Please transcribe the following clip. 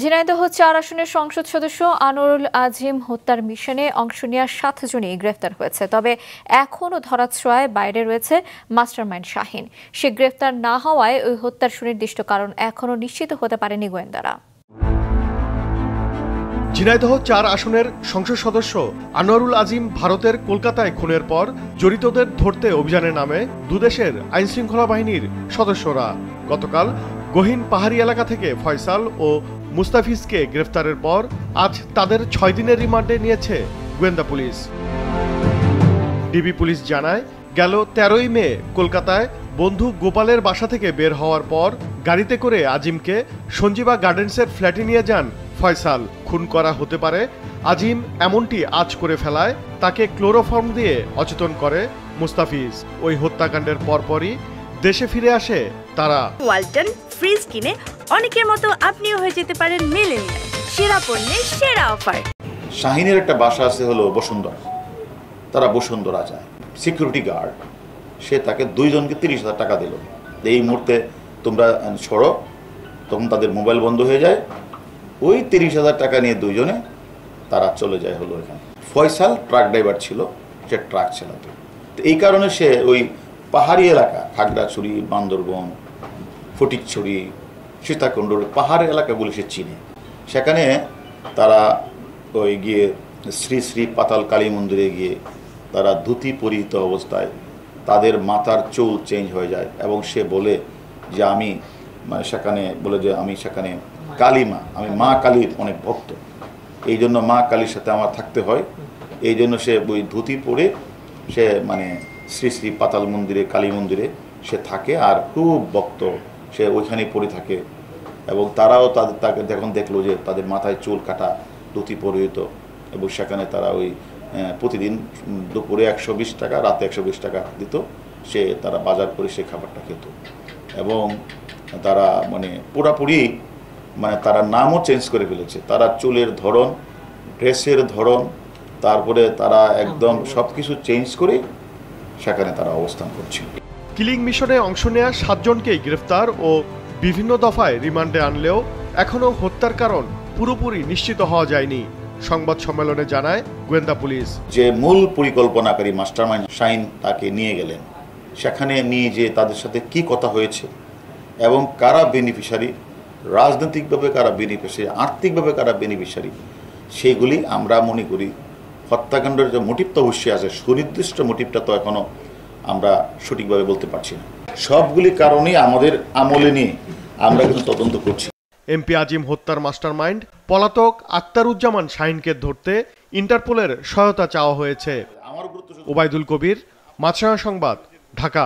ঝিনাইদহ ৪ আসনের সংসদ সদস্য আনোয়ারুল আজিম হত্যার মিশনে অংশ নেওয়া ৭ জনই গ্রেফতার হয়েছে। তবে এখনও ধরাছোঁয়ায় বাইরে রয়েছে মাস্টারমাইন্ড শাহিন। সে গ্রেফতার না হওয়ায় ওই হত্যার সুনির্দিষ্ট কারণ এখনও নিশ্চিত হতে পারেনি গোয়েন্দারা। ঝিনাইদহ ৪ আসনের সংসদ সদস্য আনোয়ারুল আজিম ভারতের কলকাতায় খুনের পর জড়িতদের ধরতে অভিযানে নামে দুদেশের আইনশৃঙ্খলা বাহিনীর সদস্যরা। গতকাল গহীন পাহাড়ি এলাকা থেকে ফয়সাল ও মুস্তাফিজকে গ্রেফতারের পর আজ তাদের ৬ দিনের রিমান্ডে নিয়েছে গোয়েন্দা পুলিশ। ডিবি পুলিশ জানায়, গেল ১৩ই মে কলকাতায় বন্ধু গোপালের বাসা থেকে বের হওয়ার পর গাড়িতে করে আজিমকে সঞ্জীবা গার্ডেন্সের ফ্ল্যাটে নিয়ে যান ফয়সাল। খুন করা হতে পারে আজিম এমনটি আজ করে ফেলায় তাকে ক্লোরোফর্ম দিয়ে অচেতন করে মুস্তাফিজ। ওই হত্যাকাণ্ডের পরপরই দেশে ফিরে আসে তারা। ওয়ালটন ফ্রিজ কিনে অনেকের মতো আপনিও হয়ে যেতে পারেন মিলেনিয়াল। সেরা পণ্যের সেরা অফার। শাহিনের একটা বাসা আছে হলো বসুন্ধরা, তারা বসুন্ধরা যায়। সিকিউরিটি গার্ড সে তাকে 2 জনকে 30,000 টাকা দিল, এই মুহূর্তে তোমরা সরো। তখন তাদের মোবাইল বন্ধ হয়ে যায়। ওই 30,000 টাকা নিয়ে 2 জনে তারা চলে যায় হলো এখানে। ফয়সাল ট্রাক ড্রাইভার ছিল, সে ট্রাক চালাতো। তো এই কারণে সে ওই পাহাড়ি এলাকা খাগড়াছড়ি, বান্দরবন, ফটিকছড়ি, সীতাকুণ্ডর পাহাড়ি এলাকাগুলি সে চিনে। সেখানে তারা ওই গিয়ে শ্রী শ্রী পাতাল কালী মন্দিরে গিয়ে তারা ধুতি পরিহিত অবস্থায় তাদের মাথার চুল চেঞ্জ হয়ে যায় এবং সে বলে যে আমি সেখানে বলে যে আমি সেখানে কালী মা, আমি মা কালীর অনেক ভক্ত, এই জন্য মা কালীর সাথে আমার থাকতে হয়। এই জন্য সে ওই ধুতি পরে সে শ্রী শ্রী পাতাল মন্দিরে, কালী মন্দিরে সে থাকে আর খুব ভক্ত, সে ওইখানেই পড়ে থাকে। এবং তারাও তাকে যখন দেখলো যে তাদের মাথায় চুল কাটা, ধুতি পরিহিত, এবং সেখানে তারা ওই প্রতিদিন দুপুরে 120 টাকা, রাতে 120 টাকা দিত, তারা বাজার করে সেই খাবারটা খেত। এবং তারা পুরাপুরি তারা নামও চেঞ্জ করে ফেলেছে। তারা চুলের ধরন, ড্রেসের ধরন, তারপরে তারা একদম সব কিছু চেঞ্জ করে সেখানে তারা অবস্থান করছে। কিলিং মিশনে অংশ নেওয়া 7 জনকেই গ্রেফতার ও বিভিন্ন দফায় রিমান্ডে আনলেও এখনও হত্যার কারণ পুরোপুরি নিশ্চিত হওয়া যায়নি। সংবাদ সম্মেলনে জানায় গোয়েন্দা পুলিশ, যে মূল পরিকল্পনাকারী মাস্টারমাইন্ড শাহিন তাকে নিয়ে গেলেন, সেখানে নিয়ে যে তাদের সাথে কি কথা হয়েছে এবং কারা বেনিফিশিয়ারি, রাজনৈতিকভাবে কারা বেনিফিশিয়ারি, আর্থিকভাবে কারা বেনিফিশিয়ারি, সেইগুলি আমরা মনে করি হত্যাকাণ্ডের যে মোটিভটা অবশ্যই আছে, সুনির্দিষ্ট মোটিভটা তো এখনও আমরা সঠিকভাবে বলতে পারছি না। সবগুলি কারণেই আমাদের আমলে নিয়ে আমরা কিন্তু তদন্ত করছি। এমপি আজিম হত্যার মাস্টারমাইন্ড পলাতক আক্তারুজ্জামান শাহিনকে ধরতে ইন্টারপোলের সহায়তা চাওয়া হয়েছে। ওবায়দুল কবির, মাছরাঙা সংবাদ, ঢাকা।